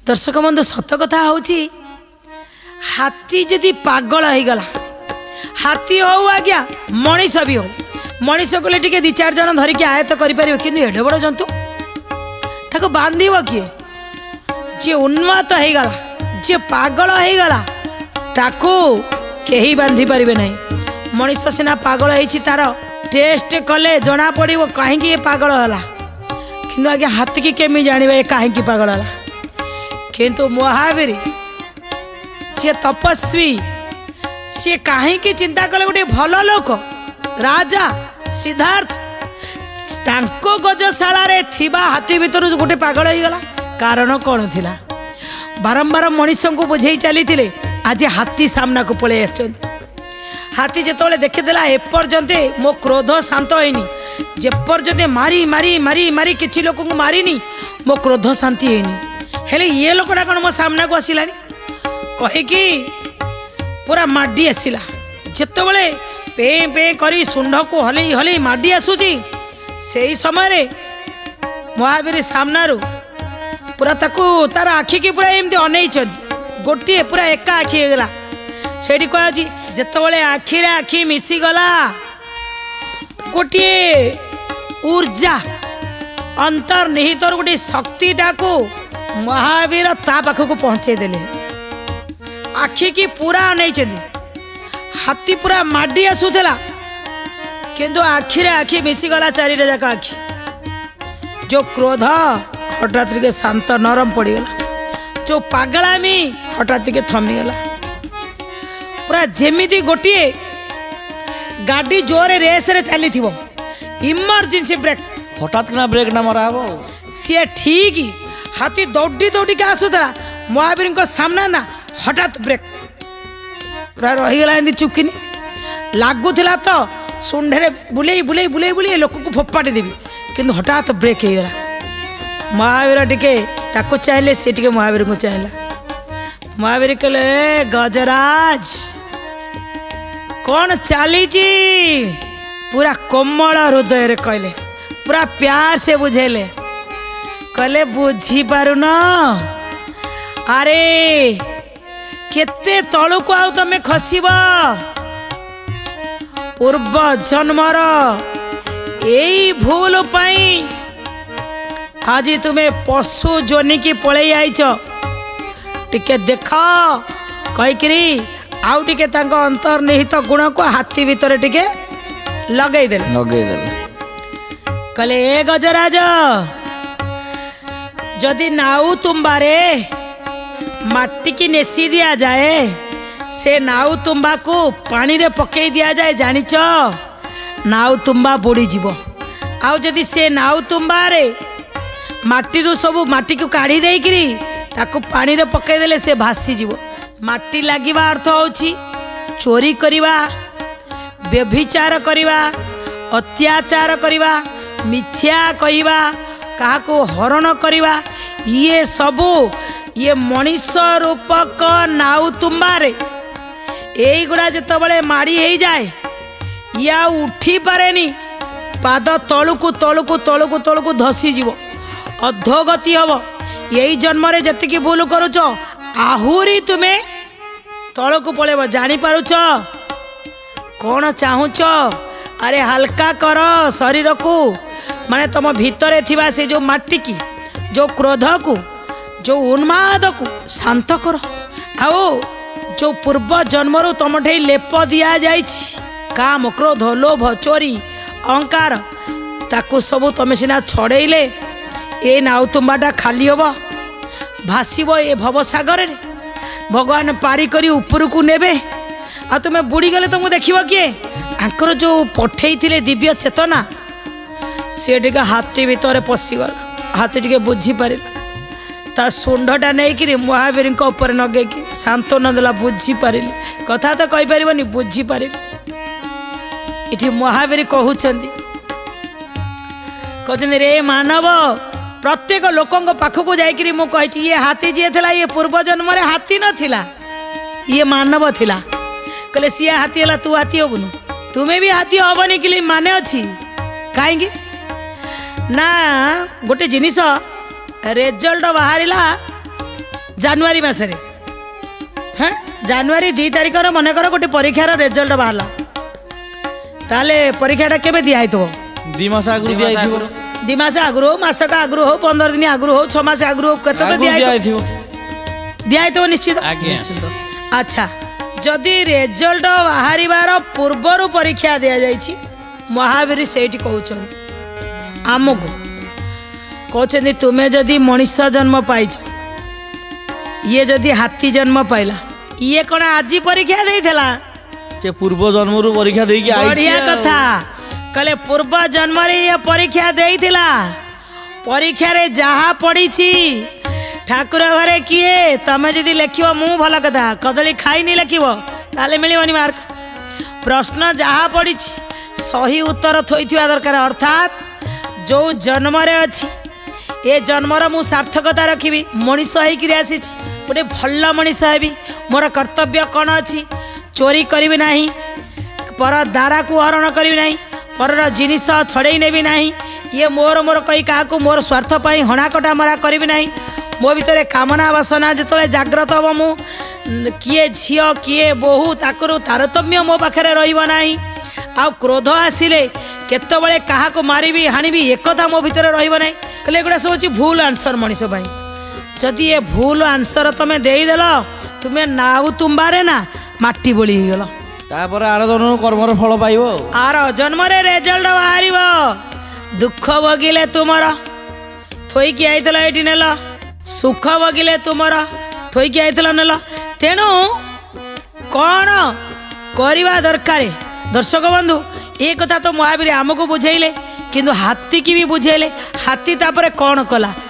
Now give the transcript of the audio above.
दर्शक बंधु सत कथा हूँ हाथी जदि पागल हो गला हाथी हो आज्ञा मनीष भी हो मनीष को टे दी चार जन धरिकी आयत्त कर कि एडे बड़ जंतु ताको बांध किए जी उन्मात हो गला जी पागल हो गला ताको केही बांधी पारे ना मनीष सीना पागल हो तार टेस्ट कले जना पड़ो कहीं ये पागल है कि आज्ञा हाथी की केमी जाने कहीं पागल है किंतु महावीर सी तपस्वी सी कहीं चिंता कले गोटे भल लोक राजा सिद्धार्थ तांको गजशाला रे थिबा हाथी भीतर गोटे पागल हो गला कारण कौन थिला बारंबार मनीष को बुझे चली आज हाथी सामना को पलि आस हाथी जिते देखीदेला एपर्यंत मो क्रोध शांत होनी जेपर्यंत मारी मारी मारी मारी किसी लोक को मारिनी मो क्रोध शांति होनी हेले ये लोकटा कौन मो सामना को आसला कहीकि पूरा माडी आसला जिते पे पे करी सुंड को हलई हलई माडी आसूची से समय महावीर सामना पूरा ताकू तार आखि की पूरा एमती अनई गोटे पूरा एका आखि होगला से कह जिते आखिरे आखि मिसीगला गोटे ऊर्जा अंतर्निहित गोटे शक्तिटा को महावीर ता पाखक पहुँचे देले आखि की पूरा अनई हाथी पूरा माडी आसूला किंतु आखिरे आखि मिसीगला चारिटा जाक आखि जो क्रोध हठात के शांत नरम पड़गला जो पागलामी हठात के थमीगला पूरा जेमिति गोटे गाड़ी जोरे रेस रे चली थी इमरजेंसी ब्रेक हठात ना ब्रेक ना मरा हो सी ठीक हाथी दौड़ी दौड़ी के आसूला महावीर को सामना ना हठात ब्रेक पूरा रहीगला एमती चुपकिनी लगुला तो सुंडे बुले बुले बुले बुले लोक को फोपाटी देवी किंतु हठात ब्रेक हो गला महावीर टिके ताको चाहिए सी टिके महावीर को चाहिए महावीर कहले गजराज कौन चली पूरा कोमल हृदय कहले पूरा प्यार से बुझेले कहले बुझी पारु न अरे केते तलू को आउ तमे खसिब पूर्व जन्मर यही भूल पाई आज तुम्हें पशु जोनी की पलई आईच टिके देख कहीकि आउ टिके तांको अंतर्निहित गुण को हाथी भीतर टिके लगई देले कहले ए गजराज जदि नाउ तुम्बारे माटी की नेसी दिया जाए से नाउ तुम्बा को पानी रे पकई दिया जाए जानिच नाउ तुम्बा बुड़ी जीव आउ जदि से नाउ तुम्बा रे माटी रू सब माटी को काढ़ी देकरी ताको पानी रे पकई देले से भासी जीव माटी लागिबा अर्थ होची चोरी करिबा व्यभिचार करिबा अत्याचार करिबा मिथ्या कहिबा कहा को हरण करिबा ये सबू ये मनीष रूपक नाउ तुम्बारे यही गुड़ा जिते माड़ी हो जाए या उठी पारे पाद तलुकू तलुकू तलुकू तलुकू धसीज अधोगति हम यही जन्म जी भूल करुच आहुरी तुम्हें तलुकू पलैब जापारुच कौन चाहूच अरे हल्का कर शरीर को माने तुम भितर थिबा से जो माटी की जो क्रोध को जो उन्माद को शांत कर आओ जो पूर्व जन्मरू तुम ठे लेप दिया जाए काम क्रोध लोभ चोरी अहंकार ताकू सबू तुम सीना छड़ेले ये नाउ तुम्बाटा खाली हम भाषब ये भवसागर भगवान पारी करी ऊपर को नेबे आ तुम्हें बुड़ी गले तुमको देखिब किए आंकर जो पठे दिव्य चेतना सी टे हाथी भीतर पशिगला हाथी टे बुझीपार ता सुंडटा नहीं महावीर उपर नगे सांत्वना देला बुझीपारे कथा तो कहीपर बुझीपारे इठी महावीर कहते रे मानव प्रत्येक लोकों पाखक जाकि मुझे ये हाथी जी था ये पूर्व जन्म हाथी नथिला ये मानव थिला कहले सी हाथी है तू हाथी हबुनु तुम्हें भी हाथी हबनी कि माने अच्छी कहीं ना गोटे जिनिस रिजल्ट बाहर ଜାନୁଆରୀ ମାସରେ हाँ জানুয়ারি 2 तारिखर मनकर गोटे परीक्षार रेजल्ट बाहर ताले परीक्षाटा केबे दिया हेतबो 2 मास आगु दिया हेथिबो 2 मास आगु हो मासक आगु हो 15 दिन आगु हो 6 मास आगु हो कते तो दिया हेतबो निश्चित अच्छा जदि रेजल्ट बाहर पूर्वर परीक्षा दिया जाइछि महावीर सेठी कहउछन आमको कहउछन तुमे जदि मनुष्य जन्म पाइछ ये जदि हाथी जन्म पाइला ये कौन आज परीक्षा देइथला जे पूर्व जन्म रु परीक्षा देई के आइछ बढ़िया कथा कले पूर्व जन्म रे ये परीक्षा देइथिला परीक्षा रे जहा पड़ीछि ठाकुर घरे किए तमे जदि लेखिबो मु भल कथा कदली खाइनी लेखिबो ताले मिलिबनी मार्क प्रश्न जहा पड़ीछि सही उत्तर थोइथिबा दरकार अर्थात जो जन्म रे अछि ए जन्मर मु सार्थकता रखी मनीष होकर आसी गोटे भल मनीष हेबी मोर कर्तव्य कौन अच्छी चोरी करी ना पर दारा को हरण करी ना पर जिनिस छड़े नेबी ना ये मोर मोर कही क्या मोर स्वार्थ पर हणाकटा मरा करी ना मो भीतर कामना वासना जो जाग्रत हम मु किए झी किए बोहू ताकू तारतम्य मो पाखे रहा आ क्रोध आसिले केतबले कहा को मारिबी हानिबी एकता मो भीतर रहिबो नै कले एगुडा सब अछि भूल आंसर मनीष भाई जदि ये भूल आंसर तमे देई देलो तुमे नाउ तुम्बारे ना माटी बोली गेलो तापर आर जन्म कर्मर फल पाइबो आर जन्म रे रिजल्ट बाहरिबो दुख भगिले तुमर थोई कि आइतला एठी नेला सुख भगिले तुमर थोई कि आइतला नेला तेनु कोन करिवा दरकारे दर्शक बंधु ये कथा तो महावीर आमको बुझेले किंतु हाथी की भी बुझेले हाथी तापर कौन कला